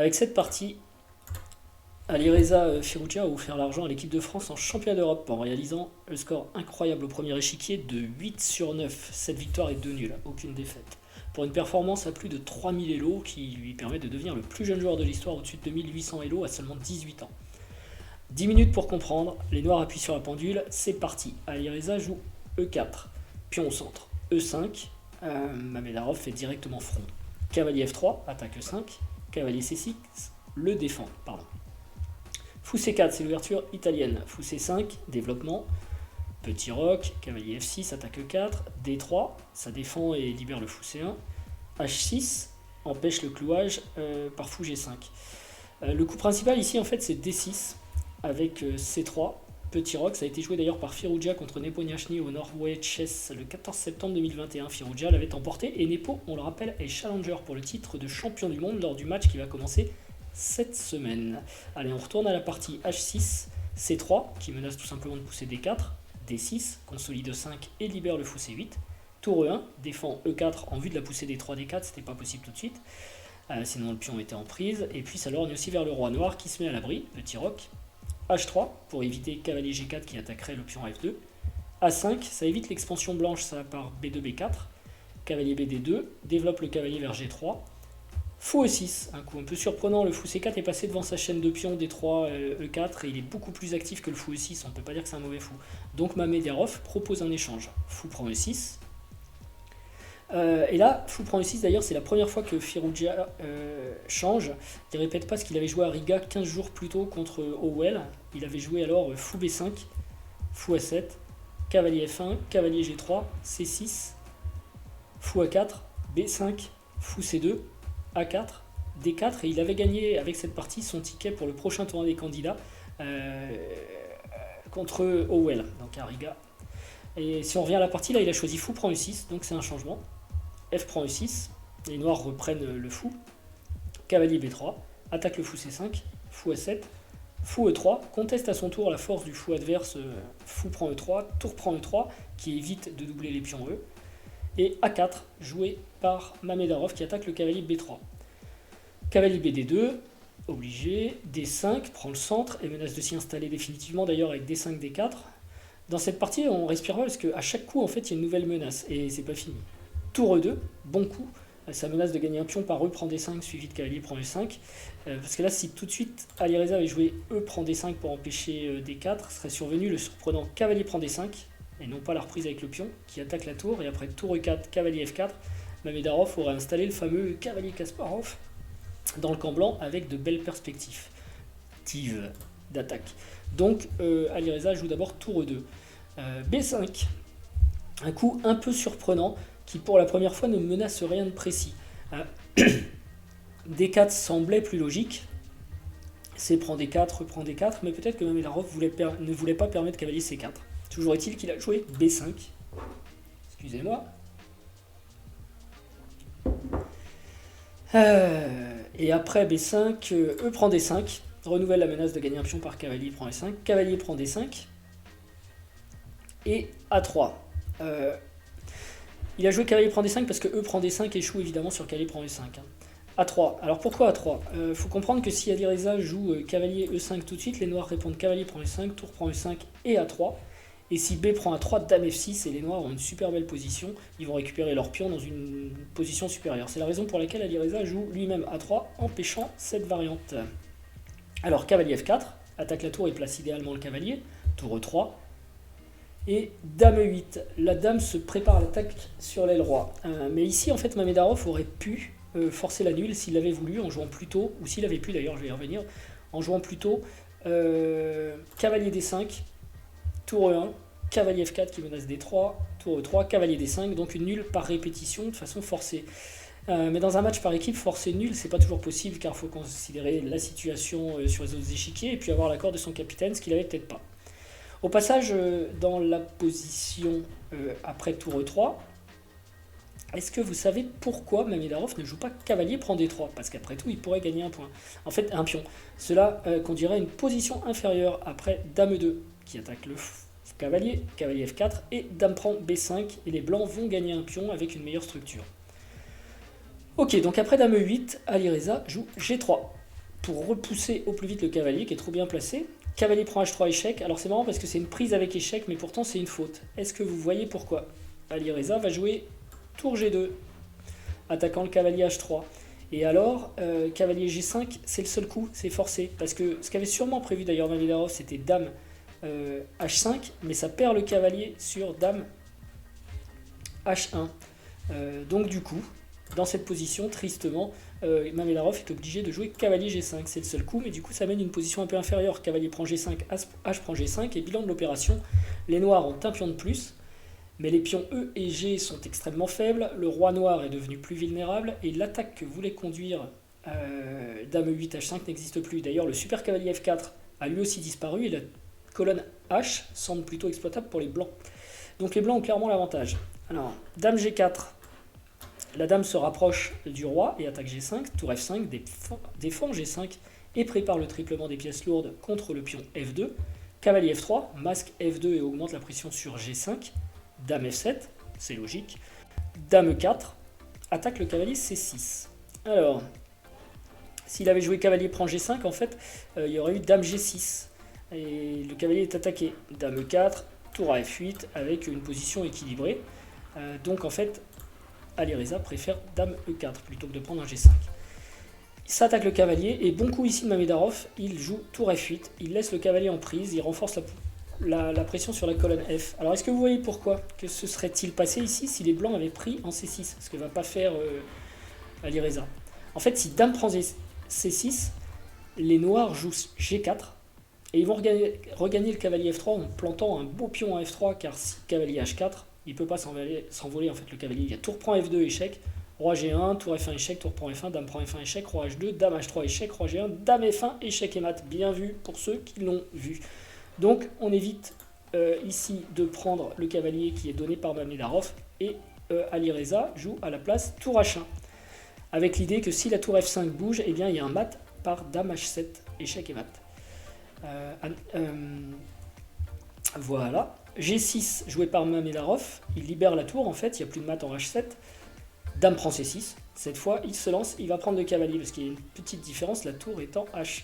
Avec cette partie, Alireza Firouzja a offert l'argent à l'équipe de France en championnat d'Europe en réalisant le score incroyable au premier échiquier de 8 sur 9, 7 victoires et 2 nuls, aucune défaite. Pour une performance à plus de 3000 Elo qui lui permet de devenir le plus jeune joueur de l'histoire au-dessus de 2800 Elo à seulement 18 ans. 10 minutes pour comprendre, les noirs appuient sur la pendule, c'est parti. Alireza joue E4, pion au centre, E5, Mamedarov fait directement front. Cavalier F3, attaque E5, cavalier C6, le défend, pardon. Fou C4, c'est l'ouverture italienne. Fou C5, développement. Petit roc, cavalier F6, attaque E4. D3, ça défend et libère le fou C1. H6, empêche le clouage par fou G5. Le coup principal ici, en fait, c'est D6 avec C3. Petit roc, ça a été joué d'ailleurs par Firouzja contre Nepo Niashny au Norway Chess le 14 septembre 2021. Firouzja l'avait emporté et Nepo, on le rappelle, est challenger pour le titre de champion du monde lors du match qui va commencer cette semaine. Allez, on retourne à la partie H6, C3, qui menace tout simplement de pousser D4, D6, consolide E5 et libère le fou C8, tour E1, défend E4 en vue de la poussée D3, D4, c'était pas possible tout de suite, sinon le pion était en prise, et puis ça lorgne aussi vers le roi noir qui se met à l'abri, petit roc, H3, pour éviter cavalier G4 qui attaquerait le pion F2, A5, ça évite l'expansion blanche, ça part B2, B4, cavalier BD2, développe le cavalier vers G3, Fou E6, un coup un peu surprenant, le fou C4 est passé devant sa chaîne de pions D3, E4 et il est beaucoup plus actif que le fou E6, on ne peut pas dire que c'est un mauvais fou. Donc Mamedarov propose un échange. Fou prend E6. Et là, fou prend E6 d'ailleurs, c'est la première fois que Firouzja change. Il ne répète pas ce qu'il avait joué à Riga 15 jours plus tôt contre Howell. Il avait joué alors fou B5, fou A7, cavalier F1, cavalier G3, C6, fou A4, B5, fou C2, A4, D4 et il avait gagné avec cette partie son ticket pour le prochain tournoi des candidats contre Howell, donc à Riga. Et si on revient à la partie, là il a choisi fou prend E6, donc c'est un changement. F prend E6, les noirs reprennent le fou. Cavalier B3, attaque le fou C5, fou A7, fou E3, conteste à son tour la force du fou adverse, fou prend E3, tour prend E3, qui évite de doubler les pions E. Et A4, joué par Mamedarov qui attaque le cavalier B3. Cavalier BD2, obligé, D5, prend le centre et menace de s'y installer définitivement d'ailleurs avec D5, D4. Dans cette partie, on respire pas parce qu'à chaque coup, en fait, il y a une nouvelle menace et c'est pas fini. Tour E2, bon coup, ça menace de gagner un pion par E prend D5 suivi de cavalier prend E5. Parce que là, si tout de suite Alireza avait joué E prend D5 pour empêcher D4, serait survenu le surprenant cavalier prend D5 et non pas la reprise avec le pion qui attaque la tour et après tour E4, cavalier F4, Mamedarov aurait installé le fameux cavalier Kasparov dans le camp blanc avec de belles perspectives d'attaque. Donc Alireza joue d'abord tour E2. B5, un coup un peu surprenant qui pour la première fois ne menace rien de précis. D4 semblait plus logique, C prend D4, reprend D4, mais peut-être que Mamedarov ne voulait pas permettre cavalier C4. Toujours est-il qu'il a joué B5. Excusez-moi. Et après B5, E prend D5, renouvelle la menace de gagner un pion par cavalier prend E5, cavalier prend D5, et A3. Il a joué cavalier prend D5 parce que E prend D5 échoue évidemment sur cavalier prend E5. A3. Alors pourquoi A3 ? Faut comprendre que si Alireza joue cavalier E5 tout de suite, les noirs répondent cavalier prend E5, tour prend E5 et A3. Et si B prend A3, dame F6 et les noirs ont une super belle position, ils vont récupérer leur pion dans une position supérieure. C'est la raison pour laquelle Alireza joue lui-même A3, empêchant cette variante. Alors cavalier F4, attaque la tour et place idéalement le cavalier, tour E3, et dame E8. La dame se prépare à l'attaque sur l'aile roi. Mais ici, en fait, Mamedarov aurait pu forcer la nulle s'il l'avait voulu, en jouant plus tôt, ou s'il avait pu d'ailleurs, je vais y revenir, en jouant plus tôt, cavalier D5, tour E1, cavalier F4 qui menace D3, tour E3, cavalier D5, donc une nulle par répétition de façon forcée. Mais dans un match par équipe, forcer nul, c'est pas toujours possible car il faut considérer la situation sur les autres échiquiers et puis avoir l'accord de son capitaine, ce qu'il avait peut-être pas. Au passage, dans la position après tour E3, est-ce que vous savez pourquoi Mamedarov ne joue pas cavalier prend D3 ? Parce qu'après tout, il pourrait gagner un point. En fait, un pion. Cela conduirait à une position inférieure après dame E2 qui attaque le cavalier, cavalier F4 et dame prend B5 et les blancs vont gagner un pion avec une meilleure structure. Ok, donc après dame E8, Alireza joue G3. pour repousser au plus vite le cavalier qui est trop bien placé. Cavalier prend H3 échec. Alors c'est marrant parce que c'est une prise avec échec, mais pourtant c'est une faute. Est-ce que vous voyez pourquoi? Alireza va jouer tour G2, attaquant le cavalier H3. Et alors, cavalier G5, c'est le seul coup, c'est forcé. Parce que ce qu'avait sûrement prévu d'ailleurs Mamedov, c'était dame H5, mais ça perd le cavalier sur dame H1. Donc du coup, dans cette position, tristement, Mamedov est obligé de jouer cavalier G5. C'est le seul coup, mais du coup ça mène une position un peu inférieure. Cavalier prend G5, H prend G5, et bilan de l'opération, les noirs ont un pion de plus, mais les pions E et G sont extrêmement faibles, le roi noir est devenu plus vulnérable, et l'attaque que voulait conduire dame E8, H5 n'existe plus. D'ailleurs, le super cavalier F4 a lui aussi disparu, et la colonne H semble plutôt exploitable pour les blancs. Donc les blancs ont clairement l'avantage. Alors, dame G4, la dame se rapproche du roi et attaque G5, tour F5, défend G5 et prépare le triplement des pièces lourdes contre le pion F2. Cavalier F3, masque F2 et augmente la pression sur G5. Dame F7, c'est logique. Dame E4, attaque le cavalier C6. Alors, s'il avait joué cavalier prend G5, en fait, il y aurait eu dame G6. Et le cavalier est attaqué. Dame E4, tour à F8 avec une position équilibrée. Donc en fait, Alireza préfère dame E4 plutôt que de prendre un G5. Il s'attaque le cavalier et bon coup ici de Mamedov, il joue tour F8, il laisse le cavalier en prise, il renforce la pression sur la colonne F. Alors est-ce que vous voyez pourquoi? Que se serait-il passé ici si les blancs avaient pris en C6? Ce que va pas faire Alireza. En fait, si dame prend C6, les noirs jouent G4 et ils vont regagner le cavalier F3 en plantant un beau pion à F3, car si cavalier H4, il ne peut pas s'envoler en fait le cavalier. Il y a tour prend F2 échec, roi G1, tour F1 échec, tour prend F1, dame prend F1 échec, roi H2, dame H3 échec, roi G1, dame F1 échec et mat. Bien vu pour ceux qui l'ont vu. Donc on évite ici de prendre le cavalier qui est donné par Mamedov et Alireza joue à la place tour H1. Avec l'idée que si la tour F5 bouge, eh bien il y a un mat par dame H7, échec et mat. Voilà. G6 joué par Mamedov, il libère la tour en fait, il n'y a plus de mat en H7. Dame prend C6, cette fois il se lance, il va prendre le cavalier parce qu'il y a une petite différence, la tour est en H1.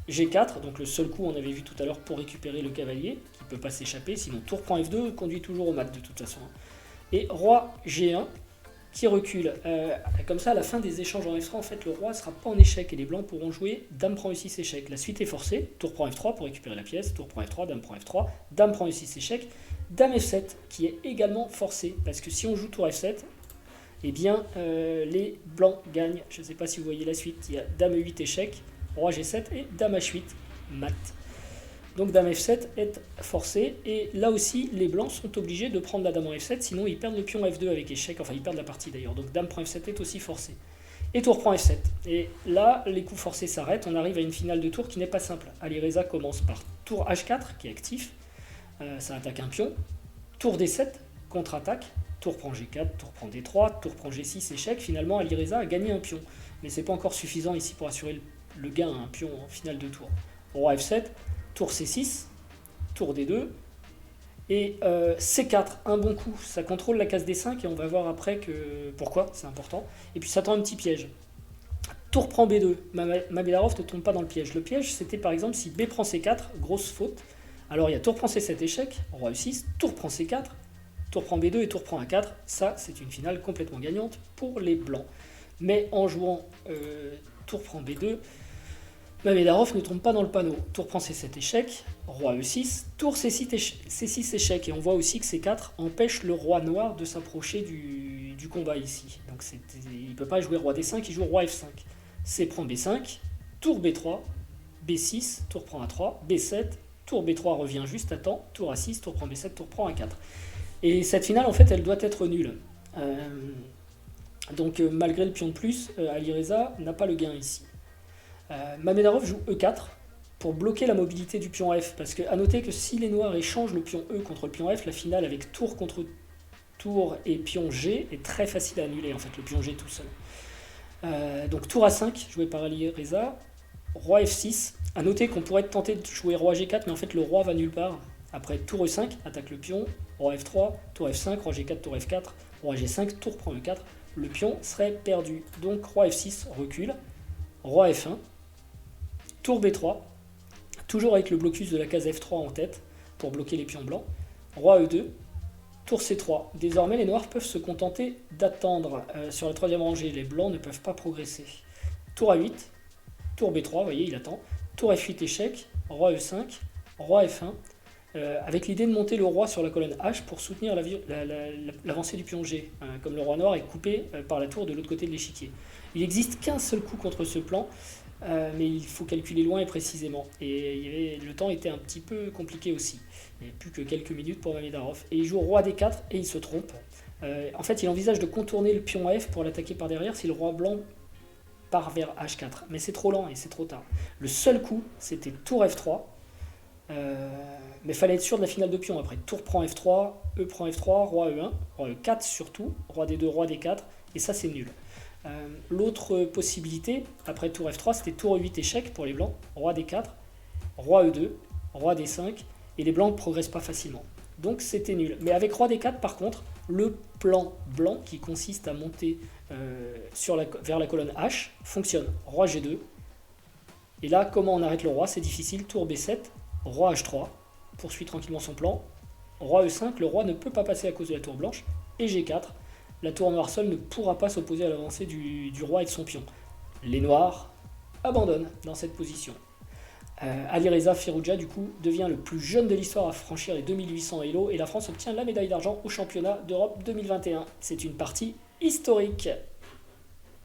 G4, donc le seul coup on avait vu tout à l'heure pour récupérer le cavalier, qui ne peut pas s'échapper, sinon tour prend F2 conduit toujours au mat de toute façon. Et roi G1 qui recule. Comme ça à la fin des échanges en F3, en fait le roi ne sera pas en échec et les blancs pourront jouer dame prend E6 échec. La suite est forcée, tour prend F3 pour récupérer la pièce, tour prend F3, dame prend E6 échec, dame F7 qui est également forcée, parce que si on joue tour F7, eh bien les blancs gagnent. Je ne sais pas si vous voyez la suite, il y a dame E8 échec, roi G7 et dame H8 mat. Donc dame F7 est forcée et là aussi les blancs sont obligés de prendre la dame en F7, sinon ils perdent le pion F2 avec échec, enfin ils perdent la partie d'ailleurs. Donc dame prend F7 est aussi forcée. Et tour prend F7. Et là les coups forcés s'arrêtent, on arrive à une finale de tour qui n'est pas simple. Alireza commence par tour H4 qui est actif, ça attaque un pion, tour D7, contre-attaque, tour prend G4, tour prend D3, tour prend G6, échec. Finalement Alireza a gagné un pion, mais c'est pas encore suffisant ici pour assurer le gain à un pion en finale de tour. Roi F7, tour C6, tour D2, et C4, un bon coup, ça contrôle la case D5, et on va voir après que pourquoi, c'est important. Et puis ça tend un petit piège. Tour prend B2, Mamedov ne tombe pas dans le piège. Le piège, c'était par exemple si B prend C4, grosse faute. Alors il y a tour prend C7 échec, roi E6, tour prend C4, tour prend B2 et tour prend A4. Ça, c'est une finale complètement gagnante pour les blancs. Mais en jouant tour prend B2, Mamedov ne tombe pas dans le panneau. Tour prend C7 échec, roi E6, tour C6 échec. Et on voit aussi que C4 empêche le roi noir de s'approcher du combat ici. Donc il ne peut pas jouer roi D5, il joue roi F5. C prend B5, tour B3, B6, tour prend A3, B7, tour B3 revient juste à temps, tour A6, tour prend B7, tour prend A4. Et cette finale, en fait, elle doit être nulle. Donc malgré le pion de plus, Alireza n'a pas le gain ici. Mamedov joue E4 pour bloquer la mobilité du pion F, parce que à noter que si les noirs échangent le pion E contre le pion F, la finale avec tour contre tour et pion G est très facile à annuler, en fait, le pion G tout seul. Donc tour A5 joué par Alireza, roi F6. À noter qu'on pourrait être tenté de jouer roi G4, mais en fait le roi va nulle part. Après tour E5, attaque le pion, roi F3, tour F5, roi G4, tour F4, roi G5, tour prend E4, le pion serait perdu. Donc roi F6 recule, roi F1, Tour B3, toujours avec le blocus de la case F3 en tête, pour bloquer les pions blancs. Roi E2, tour C3. Désormais, les noirs peuvent se contenter d'attendre. Sur la troisième rangée, les blancs ne peuvent pas progresser. Tour A8, tour B3, vous voyez, il attend. Tour F8 échec, roi E5, roi F1, avec l'idée de monter le roi sur la colonne H pour soutenir l'avancée du pion G, comme le roi noir est coupé par la tour de l'autre côté de l'échiquier. Il n'existe qu'un seul coup contre ce plan, mais il faut calculer loin et précisément. Et le temps était un petit peu compliqué aussi. Il n'y avait plus que quelques minutes pour Mamedarov. Et il joue roi D4 et il se trompe. En fait, il envisage de contourner le pion F pour l'attaquer par derrière si le roi blanc part vers H4. Mais c'est trop lent et c'est trop tard. Le seul coup, c'était tour F3. Mais il fallait être sûr de la finale de pion après. Tour prend F3, E prend F3, roi E1, roi E4 surtout, roi D2, roi D4, et ça c'est nul. L'autre possibilité, après tour F3, c'était tour E8 échec pour les blancs, roi D4, roi E2, roi D5, et les blancs ne progressent pas facilement. Donc c'était nul. Mais avec roi D4 par contre, le plan blanc qui consiste à monter vers la colonne H fonctionne. Roi G2, et là comment on arrête le roi, c'est difficile, tour B7, roi H3, poursuit tranquillement son plan, roi E5, le roi ne peut pas passer à cause de la tour blanche, et G4, la tour noire seule ne pourra pas s'opposer à l'avancée du roi et de son pion. Les noirs abandonnent dans cette position. Alireza Firouzja, du coup, devient le plus jeune de l'histoire à franchir les 2800 Elo, et la France obtient la médaille d'argent au championnat d'Europe 2021. C'est une partie historique.